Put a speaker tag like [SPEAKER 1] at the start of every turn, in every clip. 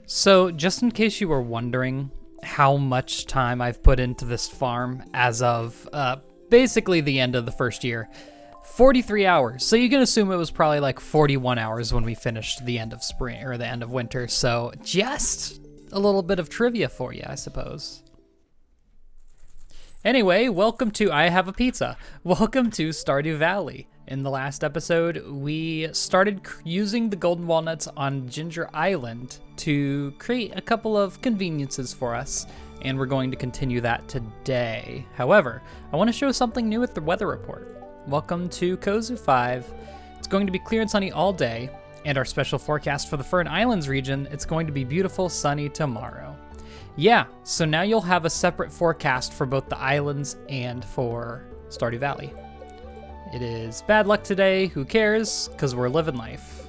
[SPEAKER 1] So, just in case you were wondering how much time I've put into this farm as of basically the end of the first year, 43 hours. So you can assume it was probably like 41 hours when we finished the end of spring or the end of winter. So just a little bit of trivia for you, I suppose. Anyway, welcome to I Have a Pizza. Welcome to Stardew Valley. In the last episode, we started using the golden walnuts on Ginger Island to create a couple of conveniences for us, and we're going to continue that today. However, I want to show something new with the weather report. Welcome to Kozu 5. It's going to be clear and sunny all day, and our special forecast for the Fern Islands region, it's going to be beautiful sunny tomorrow. Yeah, so now you'll have a separate forecast for both the islands and for Stardew Valley. It is bad luck today, who cares, because we're living life.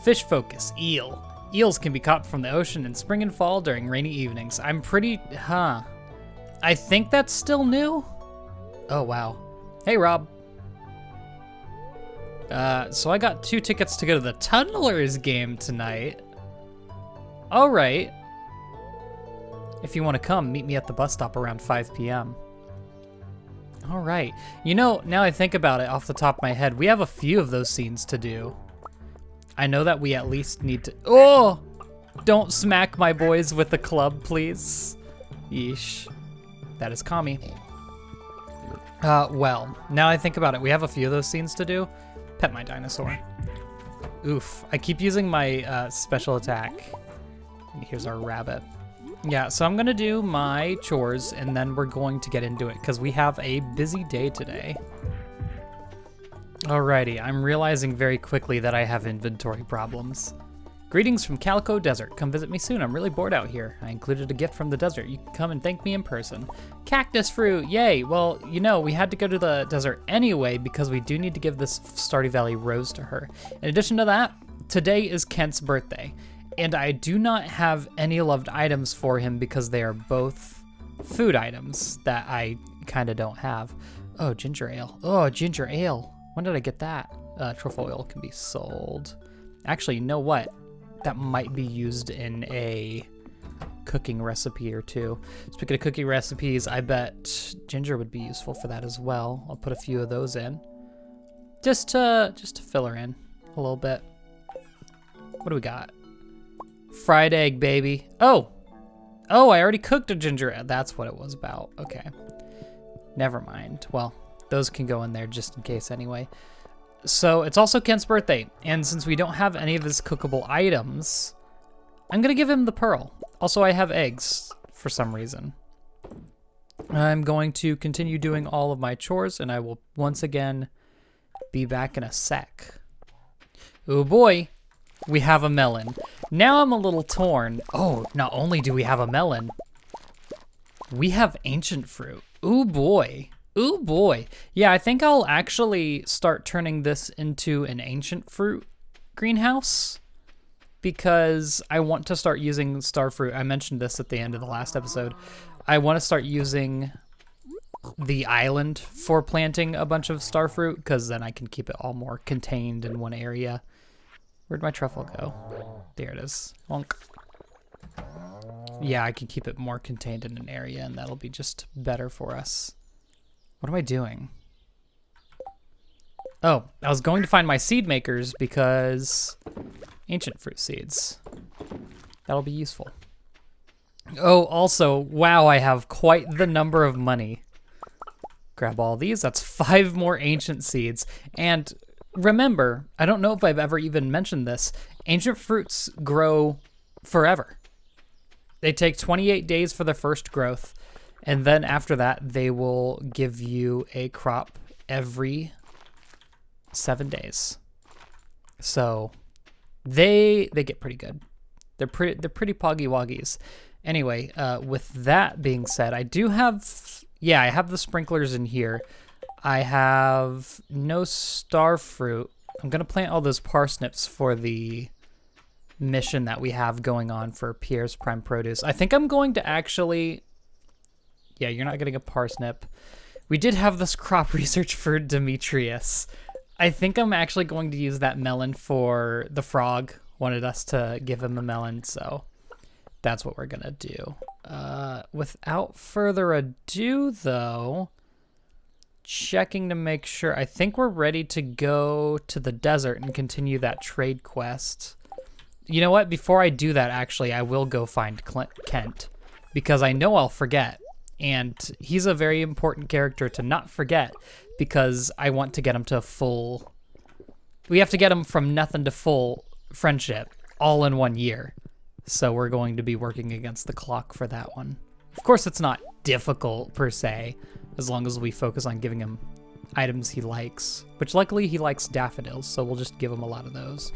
[SPEAKER 1] Fish focus, eel. Eels can be caught from the ocean in spring and fall during rainy evenings. I think that's still new? Oh, wow. Hey, Rob. So I got 2 tickets to go to the Tunnelers game tonight. All right. If you want to come, meet me at the bus stop around 5 p.m. All right. You know, now I think about it off the top of my head, we have a few of those scenes to do. I know that we at least need to... Oh! Don't smack my boys with the club, please. Yeesh. That is Kami. Well, now I think about it, we have a few of those scenes to do. Pet my dinosaur. Oof. I keep using my special attack. And here's our rabbit. Yeah, so I'm gonna do my chores and then we're going to get into it because we have a busy day today. Alrighty, I'm realizing very quickly that I have inventory problems. Greetings from Calico Desert. Come visit me soon. I'm really bored out here. I included a gift from the desert. You can come and thank me in person. Cactus fruit, yay. Well, you know, we had to go to the desert anyway because we do need to give this Stardew Valley rose to her. In addition to that, today is Kent's birthday. And I do not have any loved items for him because they are both food items that I kind of don't have. Oh, ginger ale. Oh, ginger ale. When did I get that? Truffle oil can be sold. Actually, you know what? That might be used in a cooking recipe or two. Speaking of cooking recipes, I bet ginger would be useful for that as well. I'll put a few of those in. Just to fill her in a little bit. What do we got? Fried egg, baby. Oh, I already cooked a ginger ale. That's what it was about. Okay. Never mind. Well, those can go in there just in case anyway. So it's also Kent's birthday. And since we don't have any of his cookable items, I'm going to give him the pearl. Also, I have eggs for some reason. I'm going to continue doing all of my chores and I will once again be back in a sec. Oh boy. We have a melon. Now I'm a little torn. Oh, not only do we have a melon, we have ancient fruit. Ooh boy. Ooh boy. Yeah, I think I'll actually start turning this into an ancient fruit greenhouse because I want to start using starfruit. I mentioned this at the end of the last episode. I want to start using the island for planting a bunch of starfruit because then I can keep it all more contained in one area. Where'd my truffle go? There it is. Wonk. Yeah, I can keep it more contained in an area, and that'll be just better for us. What am I doing? Oh, I was going to find my seed makers because ancient fruit seeds. That'll be useful. Oh, also, wow, I have quite the number of money. Grab all these. That's 5 more ancient seeds. And remember, I don't know if I've ever even mentioned this, ancient fruits grow forever. They take 28 days for the first growth, and then after that, they will give you a crop every 7 days. So they get pretty good. They're pretty poggy woggies. Anyway, with that being said, I do have, I have the sprinklers in here. I have no star fruit. I'm going to plant all those parsnips for the mission that we have going on for Pierre's Prime Produce. I think I'm going to actually... Yeah, you're not getting a parsnip. We did have this crop research for Demetrius. I think I'm actually going to use that melon for the frog wanted us to give him a melon, so that's what we're gonna do. Without further ado, though, checking to make sure, I think we're ready to go to the desert and continue that trade quest. You know what? Before I do that, actually, I will go find Kent, because I know I'll forget. And he's a very important character to not forget, because I want to get him to full... We have to get him from nothing to full friendship all in 1 year. So we're going to be working against the clock for that one. Of course, it's not difficult, per se, as long as we focus on giving him items he likes. Which, luckily, he likes daffodils, so we'll just give him a lot of those.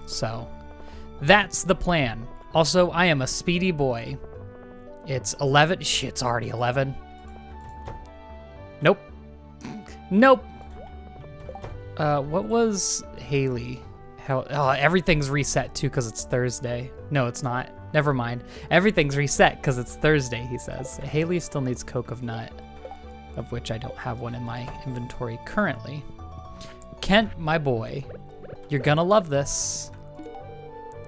[SPEAKER 1] So, that's the plan. Also, I am a speedy boy. It's 11. Shit, it's already 11. Nope. Nope. What was Haley? Everything's reset too because it's Thursday. No, it's not. Never mind. Everything's reset because it's Thursday, he says. Haley still needs Coke of Nut, of which I don't have one in my inventory currently. Kent, my boy, you're gonna love this.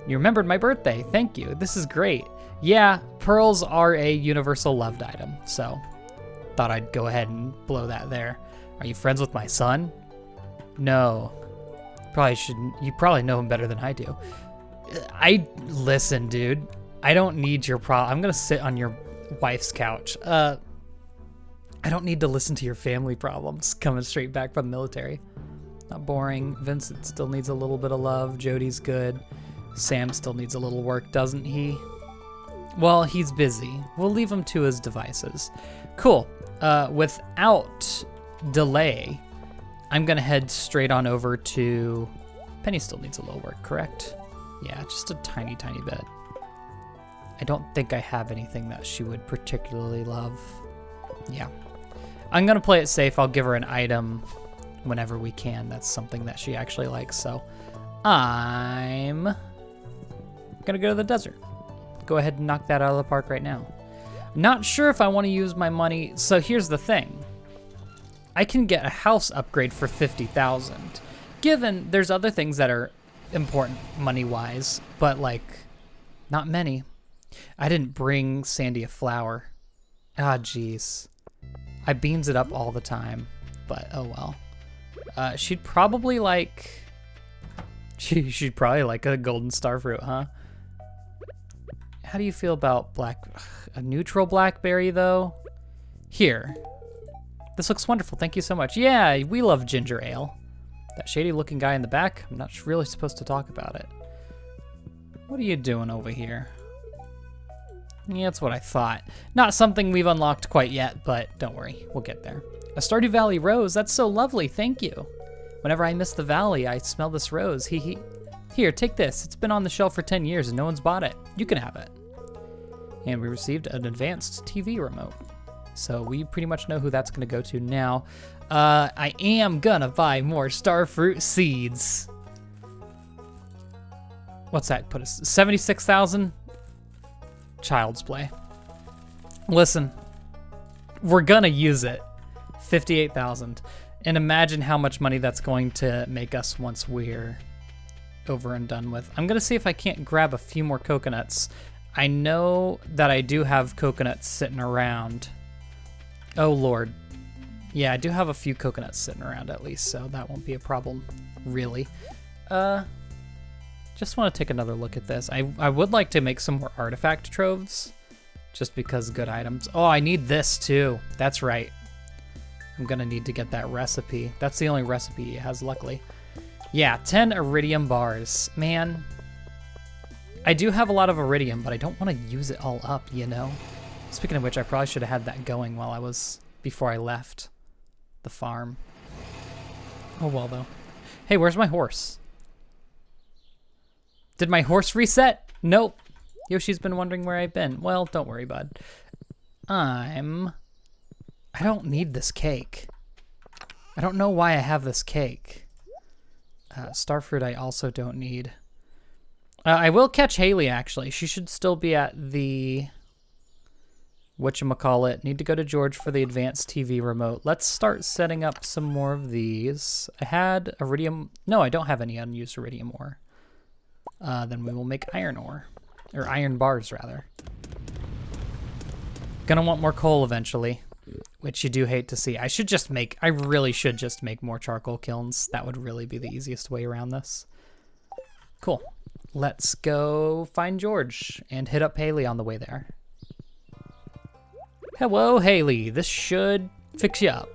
[SPEAKER 1] You remembered my birthday. Thank you. This is great. Yeah, pearls are a universal loved item, so thought I'd go ahead and blow that there. Are you friends with my son? No. Probably shouldn't. You probably know him better than I do. Listen, dude. I don't need your I'm gonna sit on your wife's couch. I don't need to listen to your family problems coming straight back from the military. Not boring. Vincent still needs a little bit of love. Jody's good. Sam still needs a little work, doesn't he? Well, he's busy. We'll leave him to his devices. Cool. Without delay, I'm gonna head straight on over to... Penny still needs a little work, correct? Yeah, just a tiny, tiny bit. I don't think I have anything that she would particularly love. Yeah. I'm gonna play it safe. I'll give her an item whenever we can. That's something that she actually likes, so I'm gonna go to the desert. Go ahead and knock that out of the park right now. Not sure if I want to use my money. So here's the thing. I can get a house upgrade for 50,000. Given there's other things that are important money-wise, but like not many. I didn't bring Sandy a flower. Ah, jeez. I beans it up all the time, but oh well. She'd probably like... She'd probably like a golden starfruit, huh? How do you feel about a neutral blackberry, though? Here. This looks wonderful. Thank you so much. Yeah, we love ginger ale. That shady-looking guy in the back, I'm not really supposed to talk about it. What are you doing over here? Yeah, that's what I thought. Not something we've unlocked quite yet, but don't worry. We'll get there. A Stardew Valley rose. That's so lovely. Thank you. Whenever I miss the valley, I smell this rose. Here, take this. It's been on the shelf for 10 years and no one's bought it. You can have it. And we received an advanced TV remote. So we pretty much know who that's going to go to now. I am going to buy more starfruit seeds. What's that put us? 76,000? Child's play. Listen, we're going to use it. 58,000. And imagine how much money that's going to make us once we're over and done with. I'm going to see if I can't grab a few more coconuts. I know that I do have coconuts sitting around. Oh, Lord. Yeah, I do have a few coconuts sitting around at least, so that won't be a problem, really. Just want to take another look at this. I would like to make some more artifact troves, just because good items. Oh, I need this, too. That's right. I'm going to need to get that recipe. That's the only recipe it has, luckily. Yeah, 10 iridium bars. Man, I do have a lot of iridium, but I don't want to use it all up, you know? Speaking of which, I probably should have had that going before I left the farm. Oh well, though. Hey, where's my horse? Did my horse reset? Nope. Yoshi's been wondering where I've been. Well, don't worry, bud. I don't need this cake. I don't know why I have this cake. Starfruit I also don't need. I will catch Haley, actually. She should still be at the... whatchamacallit. Need to go to George for the advanced TV remote. Let's start setting up some more of these. I had iridium... No, I don't have any unused iridium ore. then we will make iron ore. Or iron bars, rather. Gonna want more coal eventually, which you do hate to see. I really should just make more charcoal kilns. That would really be the easiest way around this. Cool. Let's go find George and hit up Haley on the way there. Hello, Haley. This should fix you up.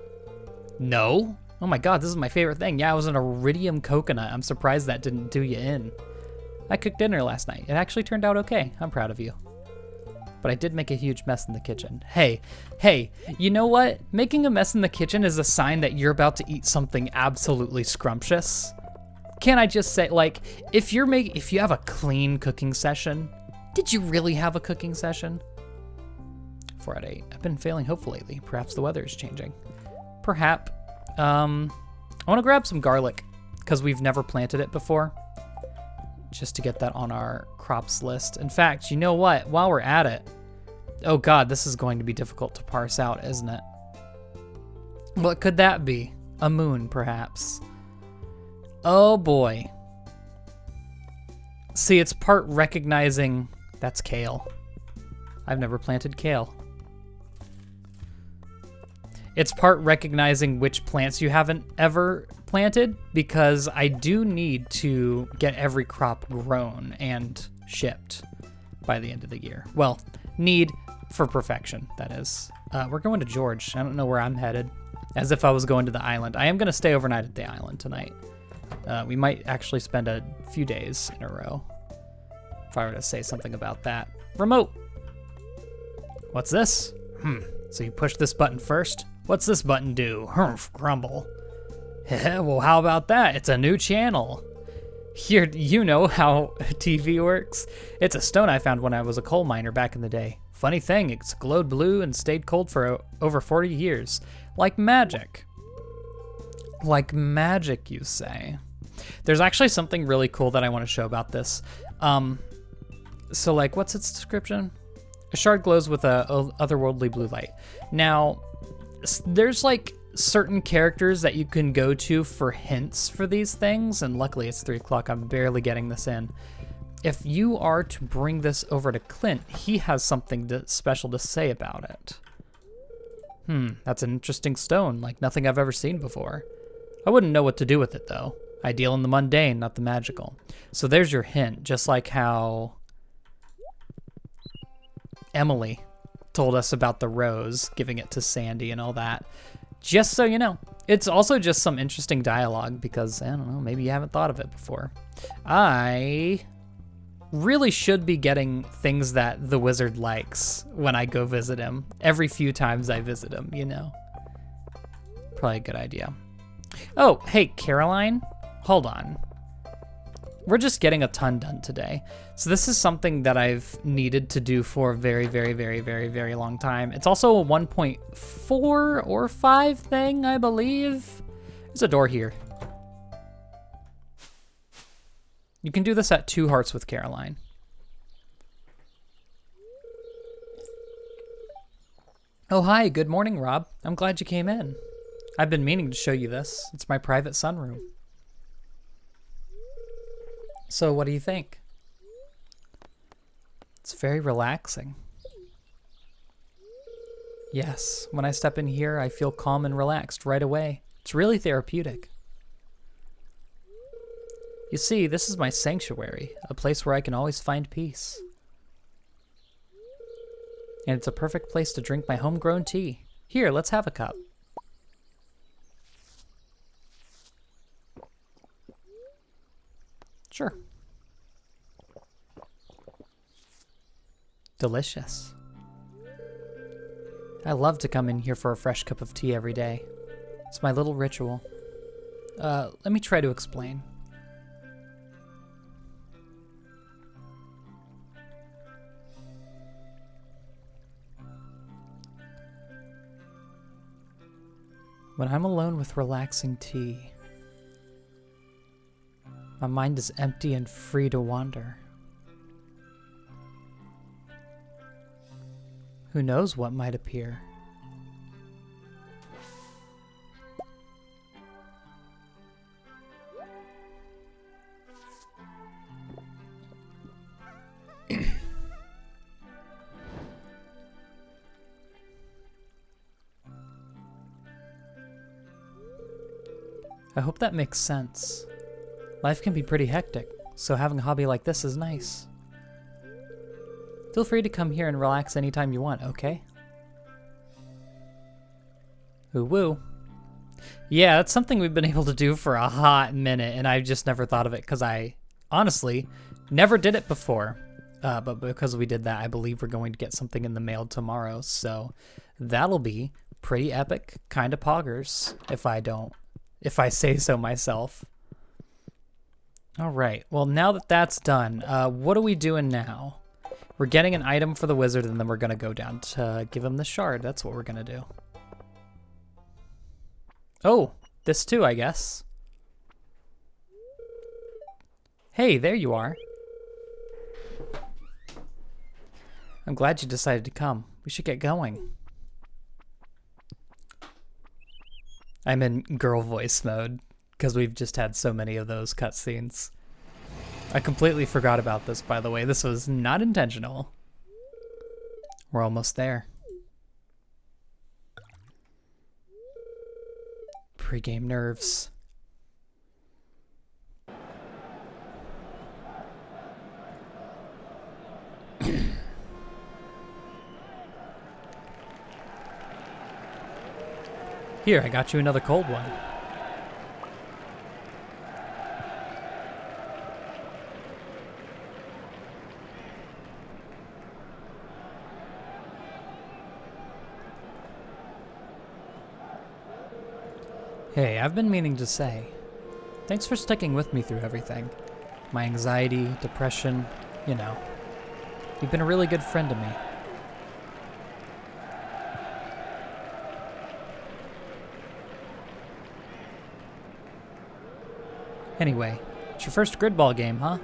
[SPEAKER 1] No? Oh my god, this is my favorite thing. Yeah, it was an iridium coconut. I'm surprised that didn't do you in. I cooked dinner last night. It actually turned out okay. I'm proud of you. But I did make a huge mess in the kitchen. Hey, you know what? Making a mess in the kitchen is a sign that you're about to eat something absolutely scrumptious. Can I just say, like, if you have a clean cooking session, did you really have a cooking session? 4 out of 8. I've been failing hopeful lately. Perhaps the weather is changing. Perhaps. I want to grab some garlic because we've never planted it before. Just to get that on our crops list. In fact, you know what? While we're at it, oh god, this is going to be difficult to parse out, isn't it? What could that be? A moon, perhaps. Oh boy. See, it's part recognizing that's kale. I've never planted kale. It's part recognizing which plants you haven't ever planted, because I do need to get every crop grown and shipped by the end of the year. Well, need for perfection, that is. We're going to George. I don't know where I'm headed. As if I was going to the island. I am going to stay overnight at the island tonight. We might actually spend a few days in a row, if I were to say something about that. Remote. What's this? So you push this button first? What's this button do? Humph, grumble. Well, how about that? It's a new channel. Here, you know how TV works? It's a stone I found when I was a coal miner back in the day. Funny thing, it's glowed blue and stayed cold for over 40 years. Like magic. Like magic, you say? There's actually something really cool that I want to show about this. So like, what's its description? A shard glows with a otherworldly blue light. Now, there's like certain characters that you can go to for hints for these things, and luckily it's 3 o'clock, I'm barely getting this in. If you are to bring this over to Clint, he has something special to say about it. That's an interesting stone, like nothing I've ever seen before. I wouldn't know what to do with it though. I deal in the mundane, not the magical. So there's your hint, just like how Emily told us about the rose, giving it to Sandy and all that. Just so you know. It's also just some interesting dialogue because, I don't know, maybe you haven't thought of it before. I really should be getting things that the wizard likes when I go visit him. Every few times I visit him, you know. Probably a good idea. Oh, hey, Caroline. Hold on. We're just getting a ton done today. So this is something that I've needed to do for a very, very, very, very, very long time. It's also a 1.4 or 5 thing, I believe. There's a door here. You can do this at 2 hearts with Caroline. Oh, hi. Good morning, Rob. I'm glad you came in. I've been meaning to show you this. It's my private sunroom. So what do you think? It's very relaxing. Yes, when I step in here, I feel calm and relaxed right away. It's really therapeutic. You see, this is my sanctuary, a place where I can always find peace. And it's a perfect place to drink my homegrown tea. Here, let's have a cup. Sure. Delicious. I love to come in here for a fresh cup of tea every day. It's my little ritual. Let me try to explain. When I'm alone with relaxing tea, my mind is empty and free to wander. Who knows what might appear? I hope that makes sense. Life can be pretty hectic, so having a hobby like this is nice. Feel free to come here and relax anytime you want, okay? Ooh woo. Yeah, that's something we've been able to do for a hot minute, and I've just never thought of it because I honestly never did it before. But because we did that, I believe we're going to get something in the mail tomorrow, so that'll be pretty epic, kind of poggers, if I say so myself. All right, well, now that that's done, what are we doing now? We're getting an item for the wizard, and then we're gonna go down to give him the shard. That's what we're gonna do. Oh, this too, I guess. Hey, there you are. I'm glad you decided to come. We should get going. I'm in girl voice mode because we've just had so many of those cutscenes. I completely forgot about this, by the way. This was not intentional. We're almost there. Pre-game nerves. Here, I got you another cold one. Hey, I've been meaning to say, thanks for sticking with me through everything. My anxiety, depression, you know. You've been a really good friend to me. Anyway, it's your first gridball game, huh?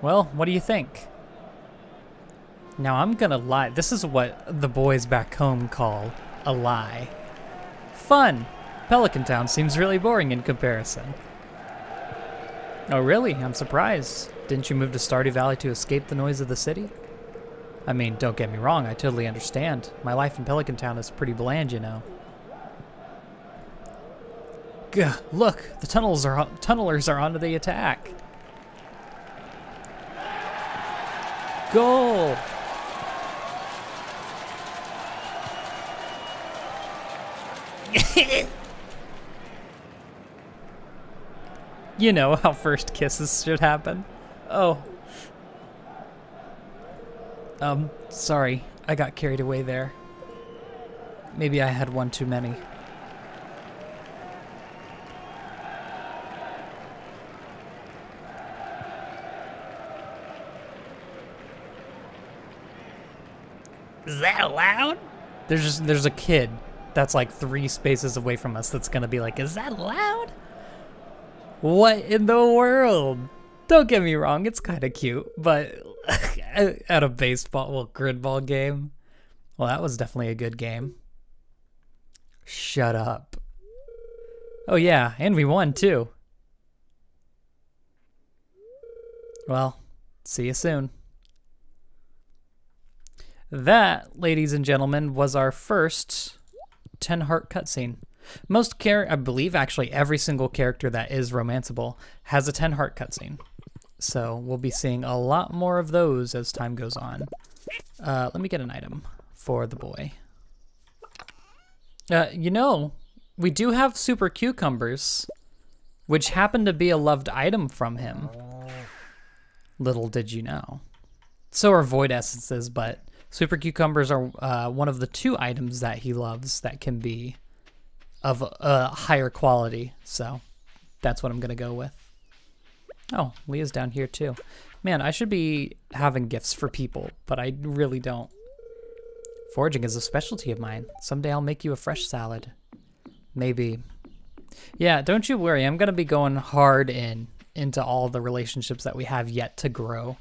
[SPEAKER 1] Well, what do you think? Now I'm gonna lie, this is what the boys back home call a lie. Fun! Pelican Town seems really boring in comparison. Oh really? I'm surprised. Didn't you move to Stardew Valley to escape the noise of the city? I mean, don't get me wrong, I totally understand. My life in Pelican Town is pretty bland, you know. Gah, look, the tunnelers are onto the attack. Goal! You know how first kisses should happen. Oh. Sorry, I got carried away there. Maybe I had one too many. Is that allowed? There's a kid that's like 3 spaces away from us that's gonna be like, is that allowed? What in the world? Don't get me wrong, it's kind of cute, but at a baseball, well, gridball game, well, that was definitely a good game. Shut up. Oh yeah, and we won too. Well, see you soon. That, ladies and gentlemen, was our first 10 heart cutscene. I believe actually every single character that is romanceable has a 10 heart cutscene. So we'll be seeing a lot more of those as time goes on. Let me get an item for the boy. You know, we do have super cucumbers, which happen to be a loved item from him. Little did you know. So are void essences, but super cucumbers are one of the 2 items that he loves that can be of a higher quality. So that's what I'm gonna go with. Oh, Leah's down here too. Man, I should be having gifts for people, but I really don't. Foraging is a specialty of mine. Someday I'll make you a fresh salad. Maybe. Yeah, don't you worry. I'm gonna be going hard into all the relationships that we have yet to grow.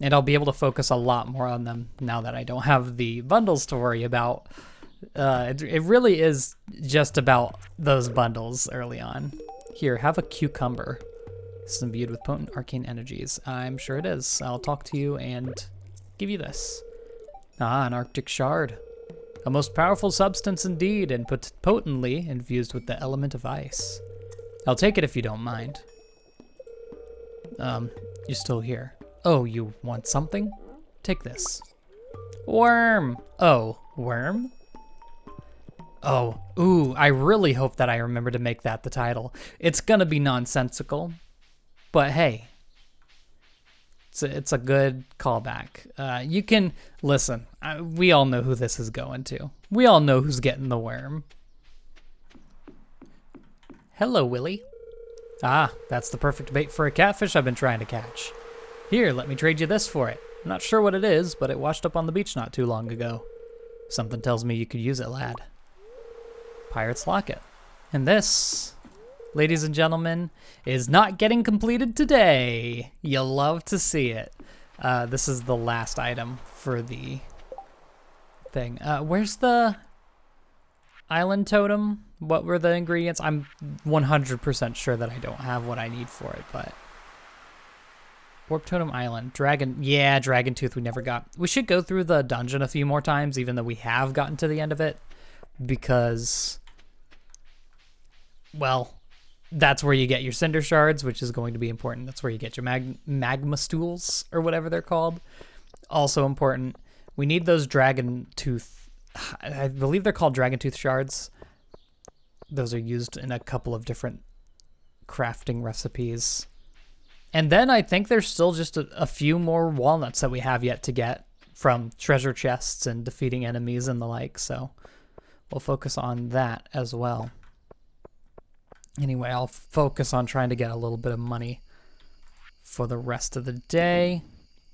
[SPEAKER 1] And I'll be able to focus a lot more on them now that I don't have the bundles to worry about. It really is just about those bundles early on. Here, have a cucumber. This is imbued with potent arcane energies. I'm sure it is. I'll talk to you and give you this. Ah, an Arctic shard. A most powerful substance indeed, and potently infused with the element of ice. I'll take it if you don't mind. You're still here. Oh, you want something? Take this. Worm! Oh, worm? Oh, ooh, I really hope that I remember to make that the title. It's gonna be nonsensical, but hey, it's a good callback. You can, listen, we all know who this is going to. We all know who's getting the worm. Hello, Willy. Ah, that's the perfect bait for a catfish I've been trying to catch. Here, let me trade you this for it. I'm not sure what it is, but it washed up on the beach not too long ago. Something tells me you could use it, lad. Pirate's Locket. And this, ladies and gentlemen, is not getting completed today. You'll love to see it. This is the last item for the thing. Where's the island totem? What were the ingredients? I'm 100% sure that I don't have what I need for it, but... Warp Totem Island. Dragon. Yeah, Dragon Tooth we never got. We should go through the dungeon a few more times, even though we have gotten to the end of it, because, well, that's where you get your Cinder Shards, which is going to be important. That's where you get your Magma Stools, or whatever they're called. Also important. We need those Dragon Tooth. I believe they're called Dragon Tooth Shards. Those are used in a couple of different crafting recipes. And then I think there's still just a few more walnuts that we have yet to get from treasure chests and defeating enemies and the like, so we'll focus on that as well. Anyway, I'll focus on trying to get a little bit of money for the rest of the day.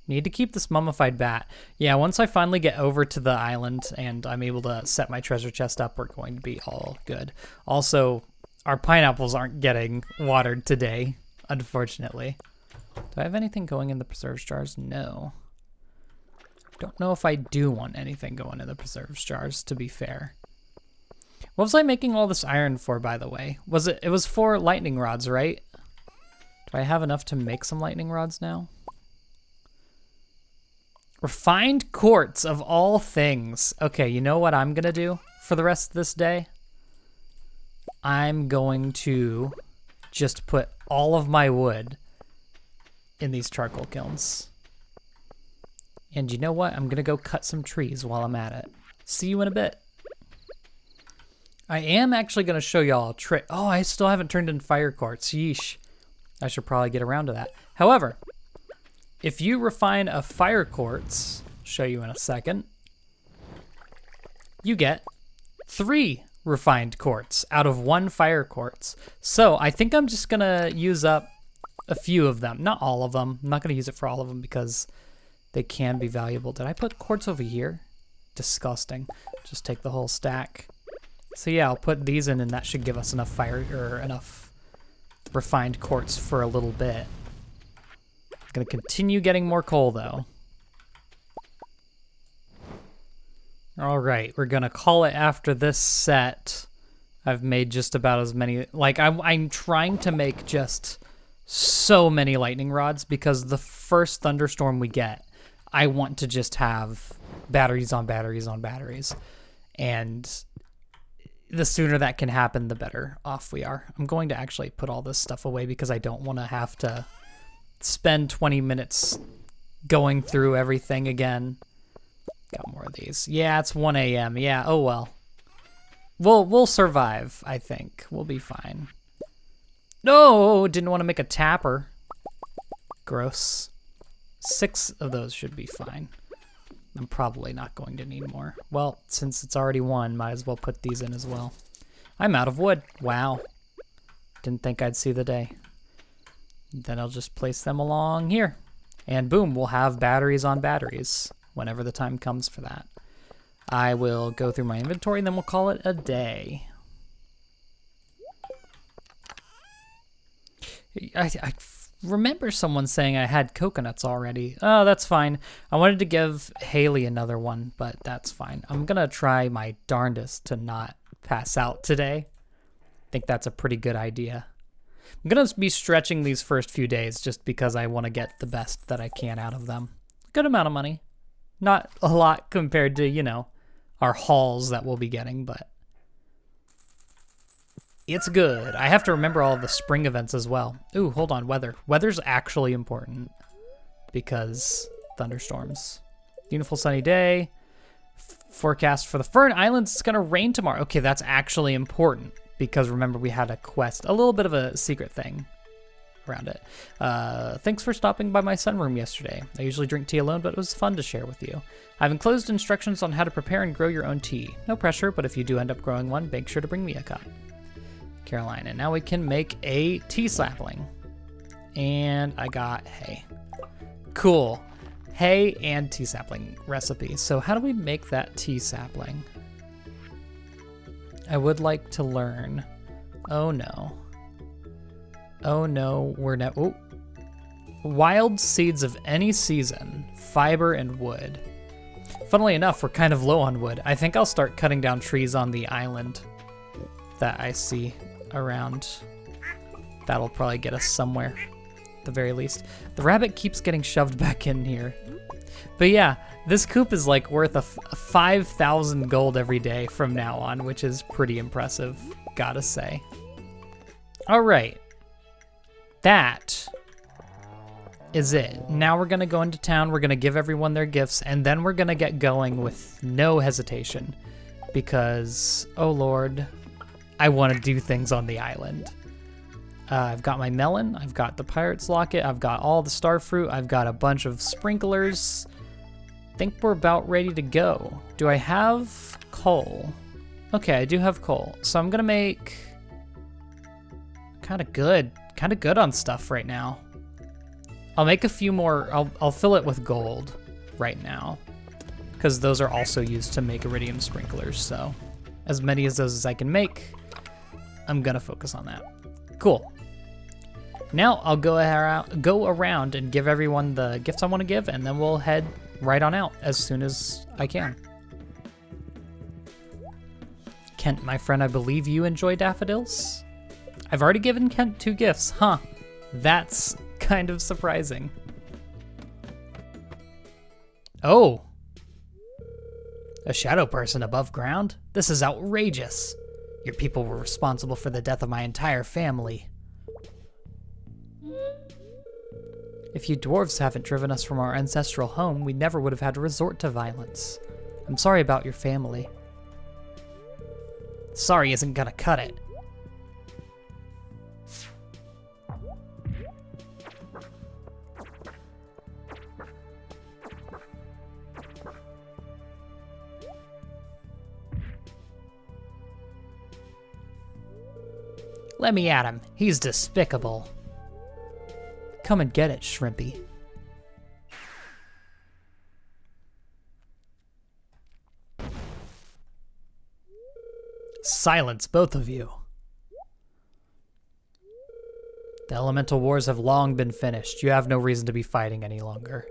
[SPEAKER 1] Need to keep this mummified bat. Yeah, once I finally get over to the island and I'm able to set my treasure chest up, we're going to be all good. Also, our pineapples aren't getting watered today, unfortunately. Do I have anything going in the preserves jars? No. Don't know if I do want anything going in the preserves jars, to be fair. What was I making all this iron for, by the way? It was for lightning rods, right? Do I have enough to make some lightning rods now? Refined quartz of all things. Okay, you know what I'm gonna do for the rest of this day? I'm going to just put all of my wood in these charcoal kilns. And you know what? I'm gonna go cut some trees while I'm at it. See you in a bit. I am actually gonna show y'all a trick. Oh, I still haven't turned in fire quartz. Yeesh. I should probably get around to that. However, if you refine a fire quartz, I'll show you in a second, you get 3 refined quartz out of 1 fire quartz. So I think I'm just gonna use up a few of them, not all of them. I'm not gonna use it for all of them because they can be valuable. Did I put quartz over here? Disgusting. Just take the whole stack. So yeah, I'll put these in and that should give us enough enough refined quartz for a little bit. I'm gonna continue getting more coal though. All right, we're gonna call it after this set. I've made just about as many, like I'm trying to make just so many lightning rods because the first thunderstorm we get, I want to just have batteries on batteries on batteries. And the sooner that can happen, the better off we are. I'm going to actually put all this stuff away because I don't want to have to spend 20 minutes going through everything again. Got more of these. Yeah, it's 1 a.m. Yeah, oh well. We'll survive, I think. We'll be fine. No, didn't want to make a tapper. Gross. 6 of those should be fine. I'm probably not going to need more. Well, since it's already 1, might as well put these in as well. I'm out of wood. Wow. Didn't think I'd see the day. Then I'll just place them along here. And boom, we'll have batteries on batteries whenever the time comes for that. I will go through my inventory and then we'll call it a day. I remember someone saying I had coconuts already. Oh, that's fine. I wanted to give Haley another one, but that's fine. I'm gonna try my darndest to not pass out today. I think that's a pretty good idea. I'm gonna be stretching these first few days just because I want to get the best that I can out of them. Good amount of money. Not a lot compared to, you know, our hauls that we'll be getting, but it's good. I have to remember all of the spring events as well. Ooh, hold on, weather. Weather's actually important because thunderstorms. Beautiful sunny day. Forecast for the Fern Islands, it's gonna rain tomorrow. Okay, that's actually important because remember we had a quest, a little bit of a secret thing around it. Thanks for stopping by my sunroom yesterday. I usually drink tea alone, but it was fun to share with you. I've enclosed instructions on how to prepare and grow your own tea. No pressure, but if you do end up growing one, make sure to bring me a cup. Caroline, and now we can make a tea sapling. And I got hay. Cool. Hay and tea sapling recipe. So how do we make that tea sapling? I would like to learn. Oh no. Oh no, we're not. Oh. Wild seeds of any season, fiber and wood. Funnily enough, we're kind of low on wood. I think I'll start cutting down trees on the island that I see around. That'll probably get us somewhere, at the very least. The rabbit keeps getting shoved back in here. But yeah, this coop is like worth a 5,000 gold every day from now on, which is pretty impressive, gotta say. All right, that is it. Now we're gonna go into town, we're gonna give everyone their gifts, and then we're gonna get going with no hesitation because, oh Lord, I want to do things on the island. I've got my melon, I've got the pirate's locket, I've got all the star fruit, I've got a bunch of sprinklers. Think we're about ready to go. Do I have coal? Okay, I do have coal. So I'm gonna make kind of good on stuff right now. I'll make a few more, I'll fill it with gold right now because those are also used to make iridium sprinklers. So as many of those as I can make, I'm gonna focus on that. Cool. Now I'll go around and give everyone the gifts I want to give, and then we'll head right on out as soon as I can. Kent, my friend, I believe you enjoy daffodils? I've already given Kent 2 gifts, huh? That's kind of surprising. Oh. A shadow person above ground? This is outrageous. Your people were responsible for the death of my entire family. If you dwarves haven't driven us from our ancestral home, we never would have had to resort to violence. I'm sorry about your family. Sorry isn't gonna cut it. Let me at him. He's despicable. Come and get it, Shrimpy. Silence, both of you. The elemental wars have long been finished. You have no reason to be fighting any longer.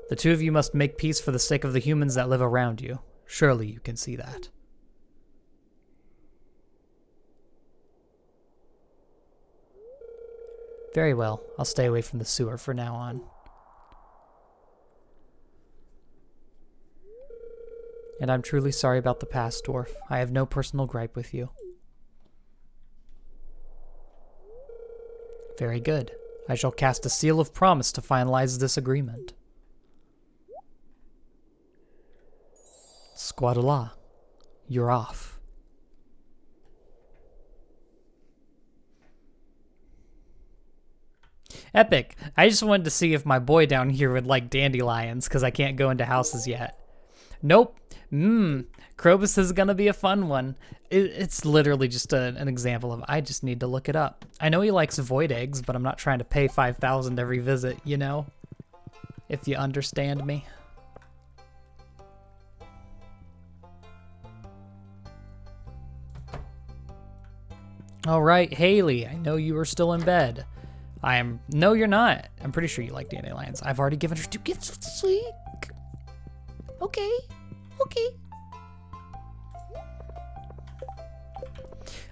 [SPEAKER 1] The two of you must make peace for the sake of the humans that live around you. Surely you can see that. Very well. I'll stay away from the sewer for now on. And I'm truly sorry about the past, dwarf. I have no personal gripe with you. Very good. I shall cast a seal of promise to finalize this agreement. Squadala, you're off. Epic. I just wanted to see if my boy down here would like dandelions because I can't go into houses yet. Nope. Krobus is going to be a fun one. It's literally just an example of I just need to look it up. I know he likes void eggs, but I'm not trying to pay 5,000 every visit, you know? If you understand me. All right, Haley, I know you are still in bed. No, you're not. I'm pretty sure you like dandelions. I've already given her 2 gifts this week. Okay.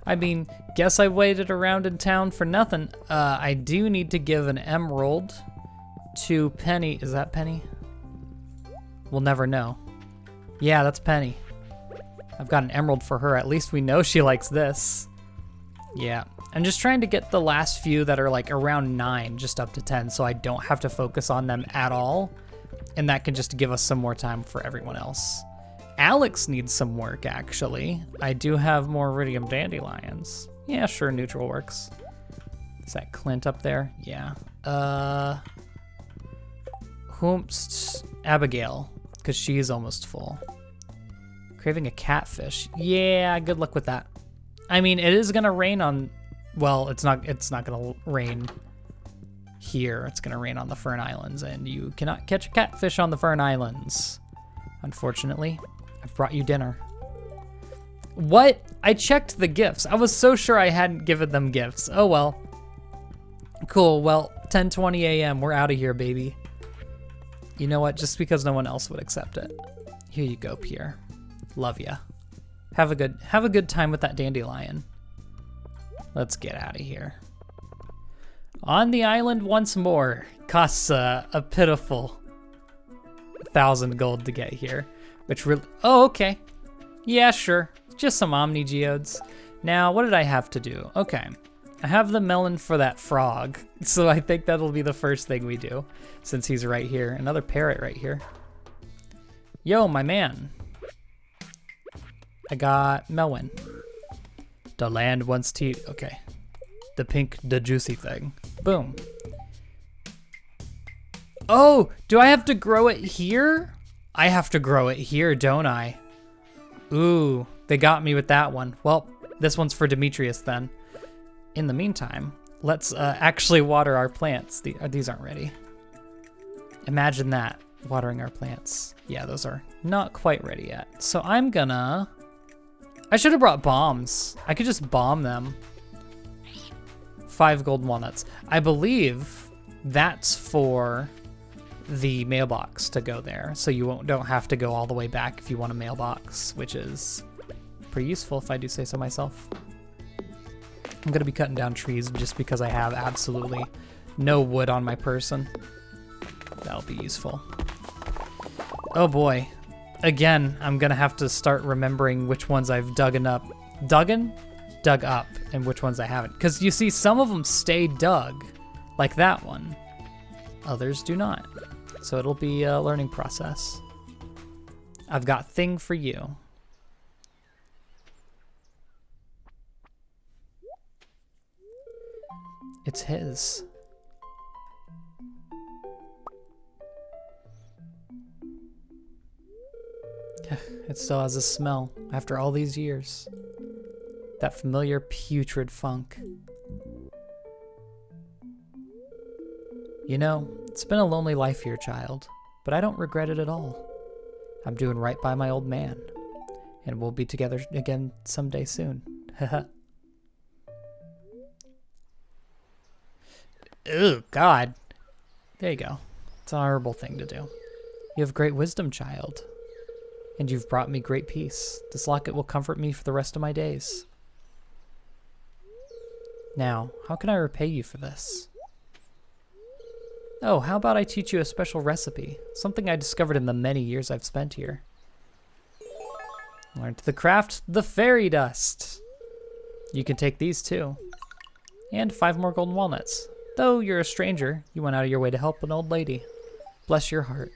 [SPEAKER 1] I mean, guess I waited around in town for nothing. I do need to give an emerald to Penny. Is that Penny? We'll never know. Yeah, that's Penny. I've got an emerald for her. At least we know she likes this. Yeah. I'm just trying to get the last few that are like around 9 just up to 10 so I don't have to focus on them at all. And that can just give us some more time for everyone else. Alex needs some work, actually. I do have more iridium dandelions. Yeah, sure, neutral works. Is that Clint up there? Yeah. Abigail, because she's almost full. Craving a catfish. Yeah, good luck with that. I mean, it is gonna rain on, well, it's not gonna rain here. It's gonna rain on the Fern Islands, and you cannot catch a catfish on the Fern Islands. Unfortunately, I've brought you dinner. What? I checked the gifts. I was so sure I hadn't given them gifts. Oh well. Cool, well, 10:20 a.m. We're out of here, baby. You know what? Just because no one else would accept it. Here you go, Pierre. Love ya. Have a good time with that dandelion. Let's get out of here. On the island once more. Costs a pitiful 1,000 gold to get here. Which really, oh, okay. Yeah, sure. Just some Omni Geodes. Now, what did I have to do? Okay. I have the melon for that frog. So I think that'll be the first thing we do. Since he's right here. Another parrot right here. Yo, my man. I got melon. The land wants tea. Okay. The pink, the juicy thing. Boom. Oh, do I have to grow it here? I have to grow it here, don't I? Ooh, they got me with that one. Well, this one's for Demetrius then. In the meantime, let's actually water our plants. These aren't ready. Imagine that, watering our plants. Yeah, those are not quite ready yet. So I'm gonna... I should have brought bombs. I could just bomb them. 5 golden walnuts. I believe that's for the mailbox to go there. So you don't have to go all the way back if you want a mailbox, which is pretty useful if I do say so myself. I'm gonna be cutting down trees just because I have absolutely no wood on my person. That'll be useful. Oh boy. Again, I'm gonna have to start remembering which ones I've dug up, and which ones I haven't. Because you see, some of them stay dug, like that one. Others do not. So it'll be a learning process. I've got thing for you. It's his. It still has a smell after all these years. That familiar putrid funk. You know, it's been a lonely life here, child, but I don't regret it at all. I'm doing right by my old man, and we'll be together again someday soon. Haha. Ew, God. There you go. It's a horrible thing to do. You have great wisdom, child. And you've brought me great peace. This locket will comfort me for the rest of my days. Now, how can I repay you for this? Oh, how about I teach you a special recipe? Something I discovered in the many years I've spent here. Learn to craft the fairy dust. You can take these too. And 5 more golden walnuts. Though you're a stranger, you went out of your way to help an old lady. Bless your heart.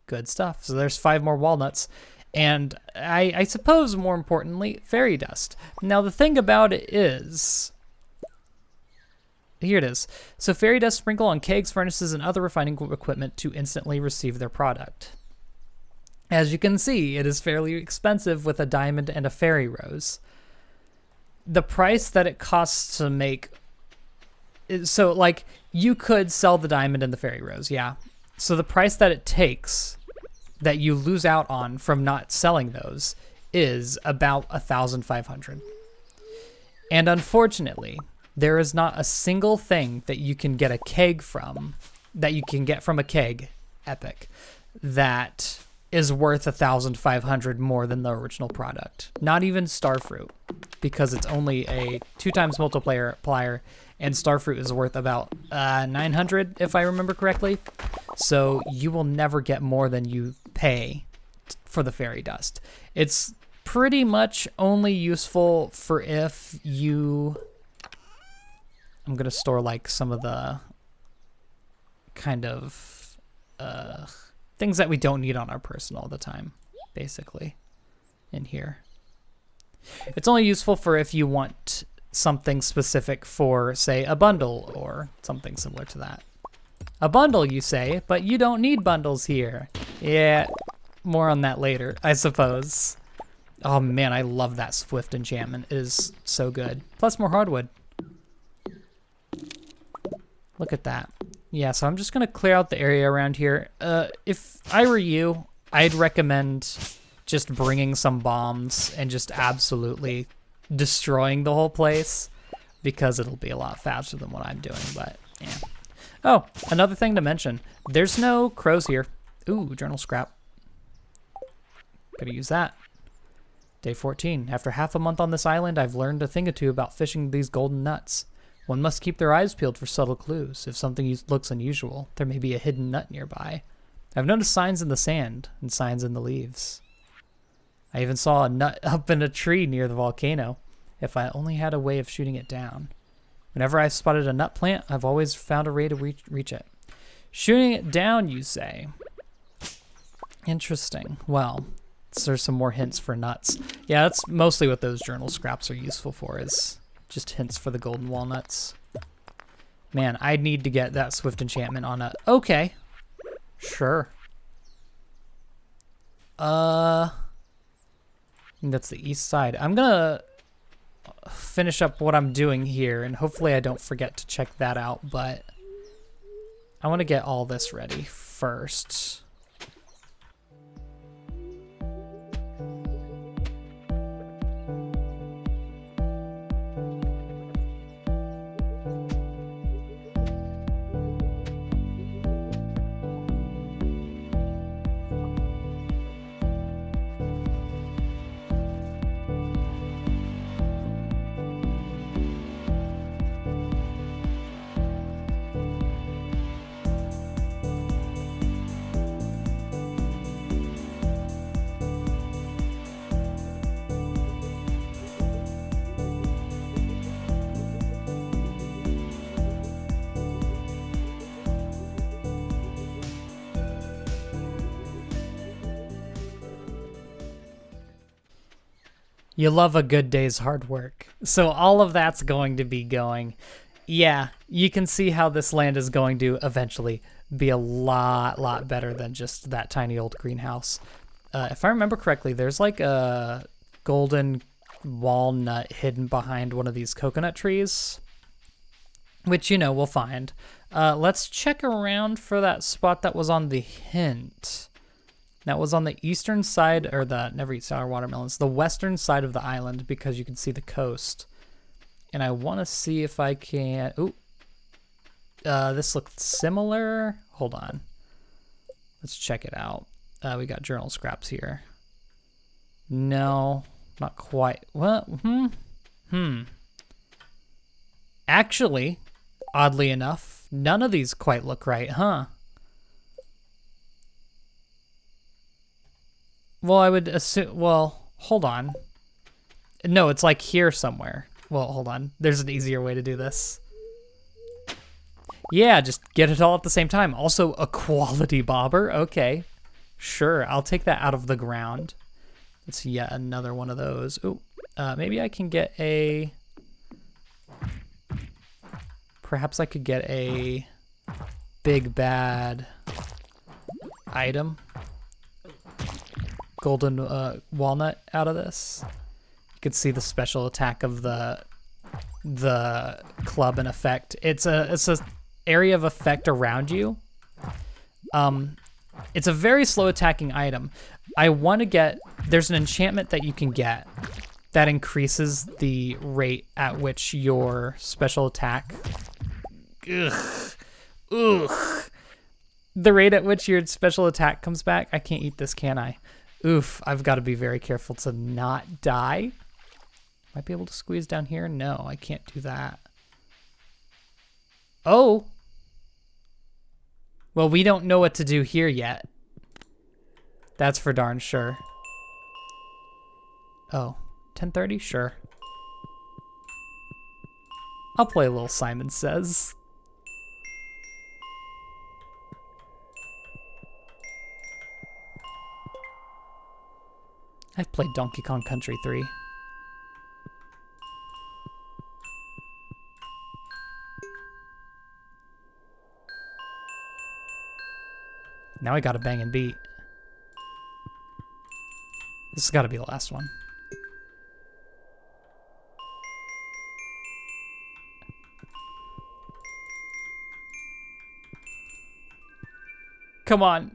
[SPEAKER 1] Good stuff. So there's 5 more walnuts. And I suppose more importantly, fairy dust. Now the thing about it is, here it is. So fairy dust sprinkle on kegs, furnaces, and other refining equipment to instantly receive their product. As you can see, it is fairly expensive with a diamond and a fairy rose. The price that it costs to make, so like you could sell the diamond and the fairy rose, yeah. So the price that it takes, that you lose out on from not selling those, is about 1,500. And unfortunately, there is not a single thing that you can get a keg from, that you can get from a keg, epic, that is worth 1,500 more than the original product. Not even Starfruit, because it's only a 2x multiplier, and Starfruit is worth about 900, if I remember correctly. So you will never get more than you pay for the fairy dust. It's pretty much only useful for if you... I'm going to store like some of the kind of things that we don't need on our person all the time, basically, in here. It's only useful for if you want something specific for, say, a bundle or something similar to that. A bundle, you say, but you don't need bundles here. Yeah, more on that later, I suppose. Oh man, I love that Swift enchantment. It is so good. Plus more hardwood. Look at that. Yeah, so I'm just gonna clear out the area around here. If I were you, I'd recommend just bringing some bombs and just absolutely destroying the whole place, because it'll be a lot faster than what I'm doing, but yeah. Oh, another thing to mention. There's no crows here. Ooh, journal scrap. Gonna use that. Day 14. After half a month on this island, I've learned a thing or two about fishing these golden nuts. One must keep their eyes peeled for subtle clues. If something looks unusual, there may be a hidden nut nearby. I've noticed signs in the sand and signs in the leaves. I even saw a nut up in a tree near the volcano. If I only had a way of shooting it down. Whenever I've spotted a nut plant, I've always found a way to reach it. Shooting it down, you say? Interesting. Well, there's some more hints for nuts. Yeah, that's mostly what those journal scraps are useful for, is just hints for the golden walnuts. Man, I need to get that Swift enchantment on a... Okay. Sure. I think that's the east side. I'm gonna finish up what I'm doing here, and hopefully I don't forget to check that out, but I want to get all this ready first. You love a good day's hard work. So all of that's going to be going. Yeah, you can see how this land is going to eventually be a lot better than just that tiny old greenhouse. If I remember correctly, there's like a golden walnut hidden behind one of these coconut trees, which, you know, we'll find. Let's check around for that spot that was on the hint. That was on the eastern side, or the, never eat sour watermelons, the western side of the island, because you can see the coast. And I want to see if I can, ooh, this looked similar. Hold on. Let's check it out. We got journal scraps here. No, not quite. What? Actually, oddly enough, none of these quite look right, huh? Well, I would assume, well, hold on. No, it's like here somewhere. Well, hold on. There's an easier way to do this. Yeah, just get it all at the same time. Also, a quality bobber. Okay, sure. I'll take that out of the ground. It's yet another one of those. Ooh, maybe I can get a... Perhaps I could get a big bad item. Golden walnut out of this. You can see the special attack of the club in effect. It's a area of effect around you. It's a very slow attacking item. I want to get, there's an enchantment that you can get that increases the rate at which your special attack, the rate at which your special attack comes back. I can't eat this, can I? Oof, I've got to be very careful to not die. Might be able to squeeze down here. No, I can't do that. Oh. Well, we don't know what to do here yet. That's for darn sure. Oh, 10:30? Sure. I'll play a little Simon Says. I've played Donkey Kong Country 3. Now I got a banging beat. This has got to be the last one. Come on.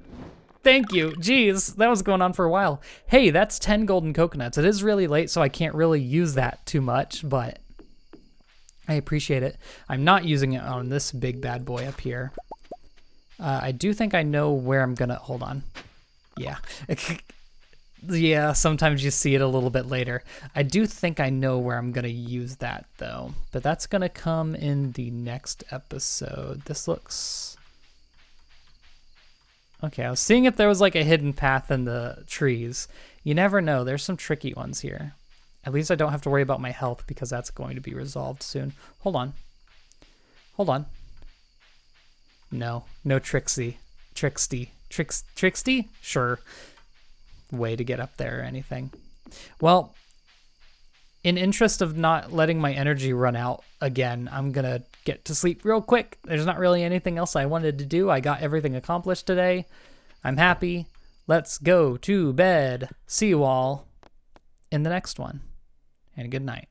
[SPEAKER 1] Thank you. Jeez, that was going on for a while. Hey, that's 10 golden coconuts. It is really late, so I can't really use that too much, but I appreciate it. I'm not using it on this big bad boy up here. I do think I know where I'm gonna, hold on. Yeah. Yeah, sometimes you see it a little bit later. I do think I know where I'm gonna use that though, but that's gonna come in the next episode. This looks... Okay, I was seeing if there was like a hidden path in the trees. You never know, there's some tricky ones here. At least I don't have to worry about my health because that's going to be resolved soon. Hold on. Hold on. No, no Trixie. Trixty? Sure. Way to get up there or anything. Well, in interest of not letting my energy run out again, I'm gonna get to sleep real quick. There's not really anything else I wanted to do. I got everything accomplished today. I'm happy. Let's go to bed. See you all in the next one. And good night.